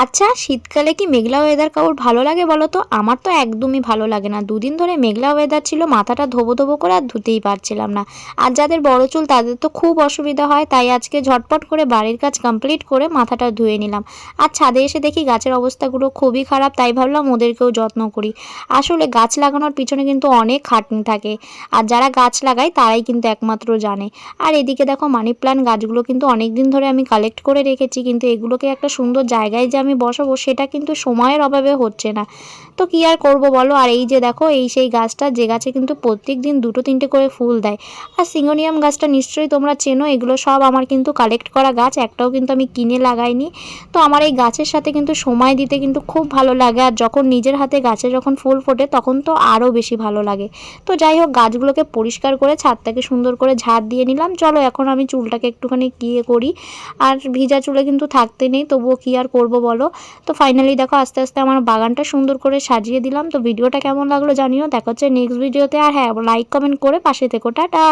আচ্ছা, শীতকালে কি মেঘলা ওয়েদার কারোর ভালো লাগে বলো তো? আমার তো একদমই ভালো লাগে না। দুদিন ধরে মেঘলা ওয়েদার ছিল, মাথাটা ধোবো ধোবো করে আর ধুতেই পারছিলাম না। আর যাদের বড় চুল তাদের তো খুব অসুবিধা হয়, তাই আজকে ঝটপট করে বাড়ির কাজ কমপ্লিট করে মাথাটা ধুয়ে নিলাম। আর ছাদে এসে দেখি গাছের অবস্থাগুলো খুবই খারাপ, তাই ভাবলাম ওদেরকেও যত্ন করি। আসলে গাছ লাগানোর পিছনে কিন্তু অনেক খাটনি থাকে, আর যারা গাছ লাগায় তারাই কিন্তু একমাত্র জানে। আর এদিকে দেখো মানি প্ল্যান্ট গাছগুলো কিন্তু অনেক দিন ধরে আমি কালেক্ট করে রেখেছি, কিন্তু এগুলোকে একটা সুন্দর জায়গায় যে আমি বসাবো সেটা কিন্তু সময়ের অভাবে হচ্ছে না। তো কি আর করব বলো। আর এই যে দেখো, এই সেই গাছটা যে গাছে কিন্তু প্রত্যেক দিন দুটো তিনটে করে ফুল দেয়। আর সিঙ্গোনিয়াম গাছটা নিশ্চয়ই তোমরা চেনো, এগুলো সব আমার কিন্তু কালেক্ট করা গাছ, একটাও কিন্তু আমি কিনে লাগাইনি। তো আমার এই গাছের সাথে কিন্তু সময় দিতে কিন্তু খুব ভালো লাগে, আর যখন নিজের হাতে গাছে যখন ফুল ফোটে তখন তো আরও বেশি ভালো লাগে। তো যাই হোক, গাছগুলোকে পরিষ্কার করে ছাদটাকে সুন্দর করে ঝাড় দিয়ে নিলাম। চলো এখন আমি চুলটাকে একটুখানি গিয়ে করি। আর ভিজা চুলে কিন্তু থাকতে নেই, তবুও কি আর করব বলো। তো ফাইনালি দেখো আস্তে আস্তে আমার বাগানটা সুন্দর করে সাজিয়ে দিলাম। তো ভিডিওটা কেমন লাগলো জানিও। দেখা হচ্ছে নেক্সট ভিডিওতে। আর হ্যাঁ, লাইক কমেন্ট করে পাশে থেকো। টাটা।